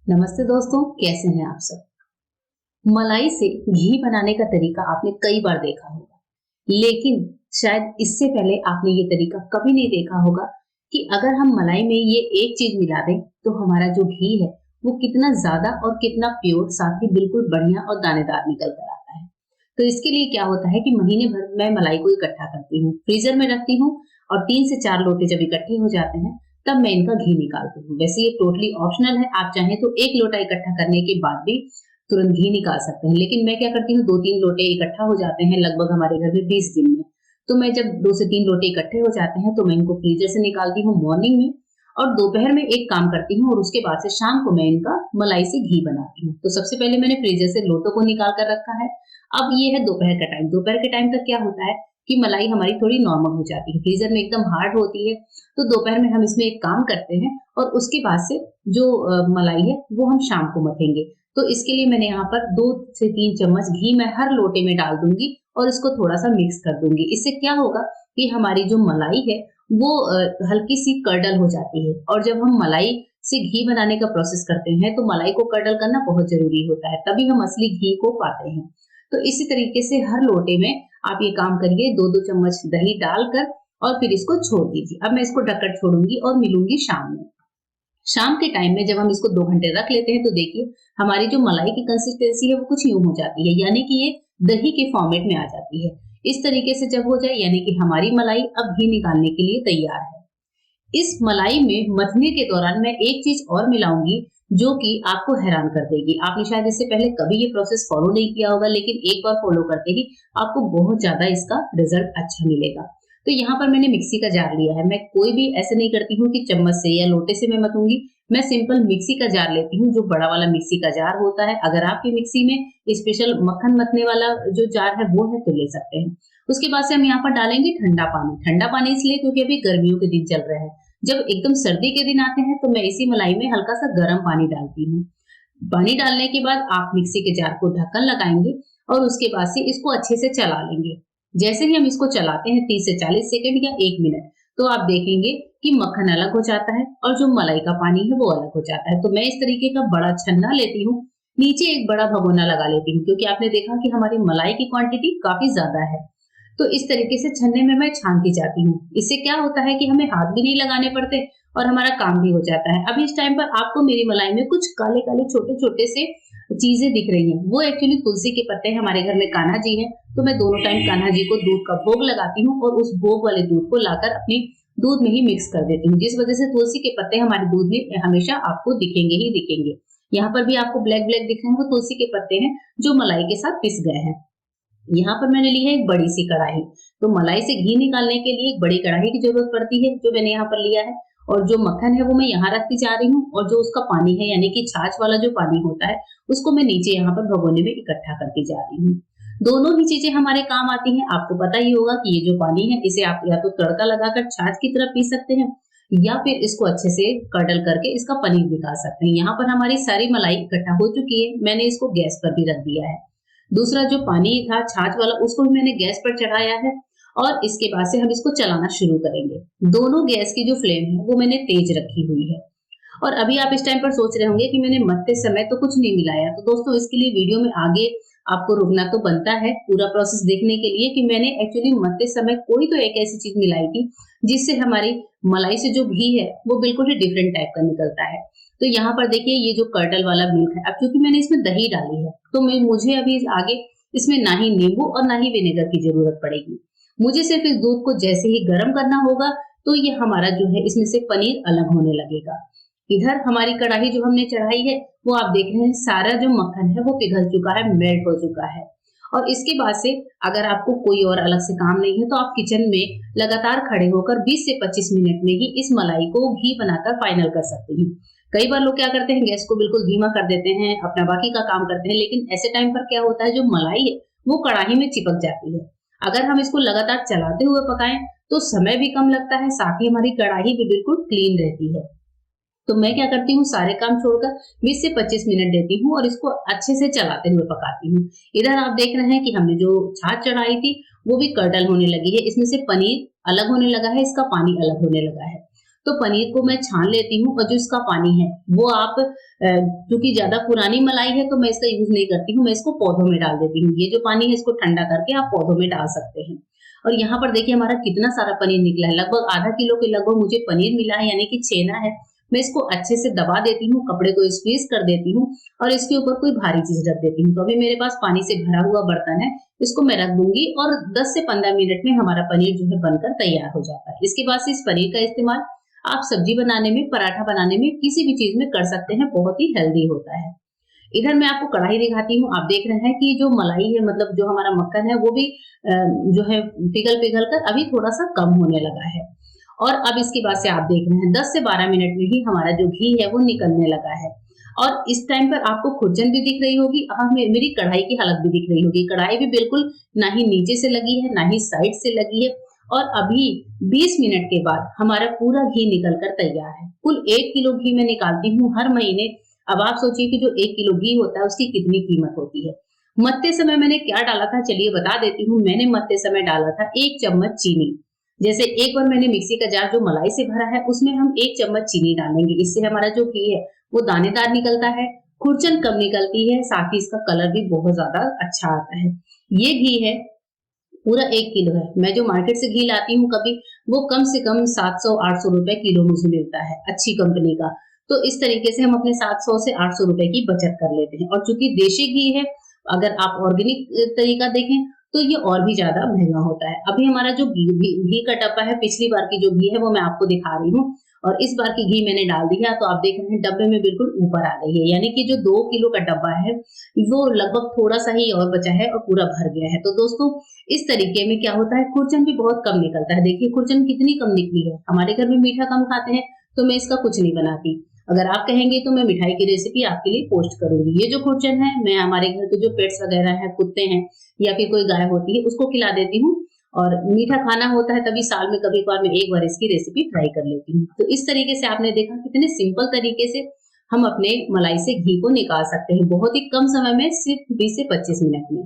नमस्ते दोस्तों, कैसे हैं आप सब। मलाई से घी बनाने का तरीका आपने कई बार देखा होगा, लेकिन शायद इससे पहले आपने ये तरीका कभी नहीं देखा होगा कि अगर हम मलाई में ये एक चीज मिला दें तो हमारा जो घी है वो कितना ज्यादा और कितना प्योर, साथ ही बिल्कुल बढ़िया और दानेदार निकल कर आता है। तो इसके लिए क्या होता है कि महीने भर मैं मलाई को इकट्ठा करती हूँ, फ्रीजर में रखती हूँ और 3 से 4 लोटे जब इकट्ठे हो जाते हैं तब मैं इनका घी निकालती हूँ। वैसे ये टोटली ऑप्शनल है, आप चाहें तो 1 लोटा इकट्ठा करने के बाद भी तुरंत घी निकाल सकते हैं, लेकिन मैं क्या करती हूँ 2-3 लोटे इकट्ठा हो जाते हैं लगभग हमारे घर में 20 दिन में। तो मैं जब 2 से 3 लोटे इकट्ठे हो जाते हैं तो मैं इनको फ्रीजर से निकालती हूँ मॉर्निंग में, और दोपहर में एक काम करती हूँ और उसके बाद से शाम को मैं इनका मलाई से घी बनाती हूँ। तो सबसे पहले मैंने फ्रीजर से लोटों को निकाल कर रखा है। अब ये है दोपहर का टाइम। दोपहर के टाइम तक क्या होता है कि मलाई हमारी थोड़ी नॉर्मल हो जाती है, फ्रीजर में एकदम हार्ड होती है। तो दोपहर में हम इसमें एक काम करते हैं और उसके बाद से जो मलाई है वो हम शाम को मथेंगे। तो इसके लिए मैंने यहाँ पर 2 से 3 चम्मच घी मैं हर लोटे में डाल दूंगी और इसको थोड़ा सा मिक्स कर दूंगी। इससे क्या होगा कि हमारी जो मलाई है वो हल्की सी कर्डल हो जाती है, और जब हम मलाई से घी बनाने का प्रोसेस करते हैं तो मलाई को कर्डल करना बहुत जरूरी होता है, तभी हम असली घी को पाते हैं। तो इसी तरीके से हर लोटे में आप ये काम करिए, 2-2 चम्मच दही डालकर और फिर इसको छोड़ दीजिए। अब मैं इसको ढककर छोड़ूंगी और मिलूंगी शाम में। शाम के टाइम में जब हम इसको 2 घंटे रख लेते हैं तो देखिए हमारी जो मलाई की कंसिस्टेंसी है वो कुछ यूं हो जाती है, यानी कि ये दही के फॉर्मेट में आ जाती है। इस तरीके से जब हो जाए यानी कि हमारी मलाई अब घी निकालने के लिए तैयार है। इस मलाई में मथने के दौरान मैं एक चीज और मिलाऊंगी जो कि आपको हैरान कर देगी। आपने शायद इससे पहले कभी ये प्रोसेस फॉलो नहीं किया होगा, लेकिन एक बार फॉलो करते ही आपको बहुत ज्यादा इसका रिजल्ट अच्छा मिलेगा। तो यहाँ पर मैंने मिक्सी का जार लिया है। मैं कोई भी ऐसे नहीं करती हूँ कि चम्मच से या लोटे से मैं मतूंगी। मैं सिंपल मिक्सी का जार लेती हूँ, जो बड़ा वाला मिक्सी का जार होता है। अगर आपकी मिक्सी में स्पेशल मक्खन मतने वाला जो जार है वो है तो ले सकते हैं। उसके बाद से हम यहाँ पर डालेंगे ठंडा पानी। ठंडा पानी इसलिए क्योंकि अभी गर्मियों के दिन चल रहे हैं। जब एकदम सर्दी के दिन आते हैं तो मैं इसी मलाई में हल्का सा गर्म पानी डालती हूँ। पानी डालने के बाद आप मिक्सी के जार को ढक्कन लगाएंगे और उसके बाद से इसको अच्छे से चला लेंगे। जैसे ही हम इसको चलाते हैं 30 से 40 सेकंड या 1 मिनट, तो आप देखेंगे कि मक्खन अलग हो जाता है और जो मलाई का पानी है वो अलग हो जाता है। तो मैं इस तरीके का बड़ा छन्ना लेती हूँ, नीचे एक बड़ा भगोना लगा लेती हूँ, क्योंकि आपने देखा कि हमारी मलाई की क्वांटिटी काफी ज्यादा है। तो इस तरीके से छन्ने में मैं छानती जाती हूँ। इससे क्या होता है कि हमें हाथ भी नहीं लगाने पड़ते और हमारा काम भी हो जाता है। अभी इस टाइम पर आपको मेरी मलाई में कुछ काले काले छोटे छोटे से चीजें दिख रही हैं, वो एक्चुअली तुलसी के पत्ते हैं। हमारे घर में कान्हा जी हैं, तो मैं दोनों टाइम कान्हा जी को दूध का भोग लगाती हूँ और उस भोग वाले दूध को लाकर अपने दूध में ही मिक्स कर देती हूँ, जिस वजह से तुलसी के पत्ते हमारे दूध में हमेशा आपको दिखेंगे ही दिखेंगे। यहाँ पर भी आपको ब्लैक ब्लैक दिख रहे हैं, वो तुलसी के पत्ते हैं जो मलाई के साथ पिस गए हैं। यहाँ पर मैंने ली है एक बड़ी सी कढ़ाई। तो मलाई से घी निकालने के लिए एक बड़ी कढ़ाई की जरूरत पड़ती है, जो मैंने यहाँ पर लिया है। और जो मक्खन है वो मैं यहाँ रखती जा रही हूँ, और जो उसका पानी है यानी कि छाछ वाला जो पानी होता है उसको मैं नीचे यहाँ पर भगोने में इकट्ठा करती जा रही हूँ। दोनों ही चीजें हमारे काम आती हैं। आपको पता ही होगा कि ये जो पानी है इसे आप या तो तड़का लगाकर छाछ की तरह पी सकते हैं, या फिर इसको अच्छे से कडल करके इसका पनीर निकाल सकते हैं। यहाँ पर हमारी सारी मलाई इकट्ठा हो चुकी है, मैंने इसको गैस पर भी रख दिया है। दूसरा जो पानी था छाछ वाला उसको भी मैंने गैस पर चढ़ाया है, और इसके बाद से हम इसको चलाना शुरू करेंगे। दोनों गैस की जो फ्लेम है वो मैंने तेज रखी हुई है। और अभी आप इस टाइम पर सोच रहे होंगे कि मैंने मथते समय तो कुछ नहीं मिलाया। तो दोस्तों इसके लिए वीडियो में आगे आपको रुकना तो बनता है पूरा प्रोसेस देखने के लिए कि मैंने एक्चुअली मथते समय कोई तो एक ऐसी चीज मिलाई थी जिससे हमारी मलाई से जो घी है वो बिल्कुल ही डिफरेंट टाइप का निकलता है। तो यहाँ पर देखिए ये जो कर्टल वाला मिल्क है, अब क्योंकि मैंने इसमें दही डाली है तो मुझे अभी आगे इसमें ना ही नींबू और ना ही विनेगर की जरूरत पड़ेगी। मुझे सिर्फ इस दूध को जैसे ही गर्म करना होगा तो ये हमारा जो है इसमें से पनीर अलग होने लगेगा। इधर हमारी कढ़ाई जो हमने चढ़ाई है वो आप देख रहे हैं सारा जो मक्खन है वो पिघल चुका है, मेल्ट हो चुका है। और इसके बाद से अगर आपको कोई और अलग से काम नहीं है तो आप किचन में लगातार खड़े होकर 20 से 25 मिनट में ही इस मलाई को घी बनाकर फाइनल कर सकते हैं। कई बार लोग क्या करते हैं, गैस को बिल्कुल धीमा कर देते हैं, अपना बाकी का काम करते हैं, लेकिन ऐसे टाइम पर क्या होता है जो मलाई है वो कढ़ाई में चिपक जाती है। अगर हम इसको लगातार चलाते हुए पकाएं तो समय भी कम लगता है, साथ ही हमारी कढ़ाई भी बिल्कुल क्लीन रहती है। तो मैं क्या करती हूँ सारे काम छोड़कर 20 से 25 मिनट देती हूँ और इसको अच्छे से चलाते हुए पकाती हूँ। इधर आप देख रहे हैं कि हमने जो छाछ चढ़ाई थी वो भी कर्डल होने लगी है, इसमें से पनीर अलग होने लगा है, इसका पानी अलग होने लगा है। तो पनीर को मैं छान लेती हूँ और जो इसका पानी है वो आप क्योंकि ज्यादा पुरानी मलाई है तो मैं इसका यूज नहीं करती हूँ, मैं इसको पौधों में डाल देती हूँ। ये जो पानी है इसको ठंडा करके आप पौधों में डाल सकते हैं। और यहाँ पर देखिए हमारा कितना सारा पनीर निकला है, लगभग आधा किलो के लगभग मुझे पनीर मिला है, यानी कि छेना है। मैं इसको अच्छे से दबा देती हूँ, कपड़े को स्क्वीज कर देती हूँ और इसके ऊपर कोई भारी चीज रख देती हूँ। तो अभी मेरे पास पानी से भरा हुआ बर्तन है, इसको मैं रख दूंगी और 10 से 15 मिनट में हमारा पनीर जो है बनकर तैयार हो जाता है। इसके बाद से इस पनीर का इस्तेमाल आप सब्जी बनाने में, पराठा बनाने में, किसी भी चीज में कर सकते हैं, बहुत ही हेल्दी होता है। इधर मैं आपको कढ़ाई दिखाती हूँ। आप देख रहे हैं कि जो मलाई है, मतलब जो हमारा मक्खन है वो भी जो है पिघल पिघल कर अभी थोड़ा सा कम होने लगा है। और अब इसके बाद से आप देख रहे हैं 10 से 12 मिनट में ही हमारा जो घी है वो निकलने लगा है। और इस टाइम पर आपको खुरचन भी दिख रही होगी, मेरी कढ़ाई की हालत भी दिख रही होगी। कढ़ाई भी बिल्कुल ना ही नीचे से लगी है, ना ही साइड से लगी है। और अभी 20 मिनट के बाद हमारा पूरा घी निकल कर तैयार है। कुल 1 किलो घी मैं निकालती हूँ हर महीने। अब आप सोचिए कि जो 1 किलो घी होता है उसकी कितनी कीमत होती है। मत्ते समय मैंने क्या डाला था, चलिए बता देती हूँ। मैंने मत्ते समय डाला था 1 चम्मच चीनी। जैसे एक बार मैंने मिक्सी का जार जो मलाई से भरा है उसमें हम 1 चम्मच चीनी डालेंगे। इससे हमारा जो घी है वो दानेदार निकलता है, खुरचन कम निकलती है, साथ ही इसका कलर भी बहुत ज्यादा अच्छा आता है। ये घी है पूरा 1 किलो है। मैं जो मार्केट से घी लाती हूँ कभी, वो कम से कम 700-800 रुपए किलो मुझे मिलता है अच्छी कंपनी का। तो इस तरीके से हम अपने 700 से 800 रुपए की बचत कर लेते हैं। और चूंकि देशी घी है, अगर आप ऑर्गेनिक तरीका देखें तो ये और भी ज्यादा महंगा होता है। अभी हमारा जो घी का डब्बा है, पिछली बार की जो घी है वो मैं आपको दिखा रही हूँ और इस बार की घी मैंने डाल दी है। तो आप देख रहे हैं डब्बे में बिल्कुल ऊपर आ गई है, यानी कि जो 2 किलो का डब्बा है वो लगभग थोड़ा सा ही और बचा है और पूरा भर गया है। तो दोस्तों इस तरीके में क्या होता है, खुरचन भी बहुत कम निकलता है। देखिए खुरचन कितनी कम निकली है। हमारे घर में मीठा कम खाते हैं तो मैं इसका कुछ नहीं बनाती। अगर आप कहेंगे तो मैं मिठाई की रेसिपी आपके लिए पोस्ट करूंगी। ये जो खुरचन है मैं हमारे घर के जो पेट्स वगैरह हैं, कुत्ते हैं या फिर कोई गाय होती है, उसको खिला देती हूँ। और मीठा खाना होता है तभी साल में कभी कभार मैं एक बार इसकी रेसिपी ट्राई कर लेती हूँ। तो इस तरीके से आपने देखा कितने सिंपल तरीके से हम अपने मलाई से घी को निकाल सकते हैं, बहुत ही कम समय में, सिर्फ 20 से 25 मिनट में।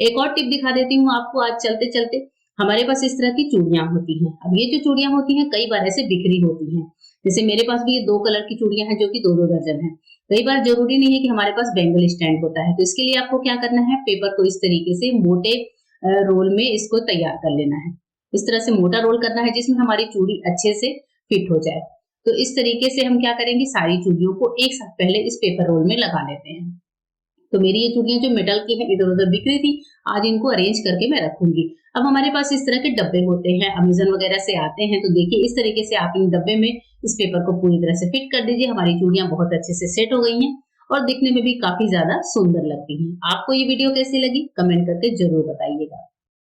एक और टिप दिखा देती हूँ आपको आज चलते चलते। हमारे पास इस तरह की चूड़ियां होती हैं। अब ये जो चूड़ियां होती हैं कई बार ऐसे बिखरी होती हैं। जैसे मेरे पास भी ये 2 कलर की चूड़ियां हैं जो कि 2-2 दर्जन है। कई बार जरूरी नहीं है कि हमारे पास बैंगल स्टैंड होता है। तो इसके लिए आपको क्या करना है, पेपर को इस तरीके से मोटे रोल में इसको तैयार कर लेना है। इस तरह से मोटा रोल करना है जिसमें हमारी चूड़ी अच्छे से फिट हो जाए। तो इस तरीके से हम क्या करेंगे, सारी चूड़ियों को एक साथ पहले इस पेपर रोल में लगा लेते हैं। तो मेरी ये चूड़ियां जो मेटल की है इधर उधर बिखरी थी, आज इनको अरेंज करके मैं रखूंगी। अब हमारे पास इस तरह के डब्बे होते हैं, अमेज़न वगैरह से आते हैं। तो देखिए इस तरीके से आप इन डब्बे में इस पेपर को पूरी तरह से फिट कर दीजिए। हमारी चूड़ियां बहुत अच्छे से सेट हो गई हैं और दिखने में भी काफी ज्यादा सुंदर लगती हैं। आपको ये वीडियो कैसी लगी कमेंट करके जरूर बताइएगा।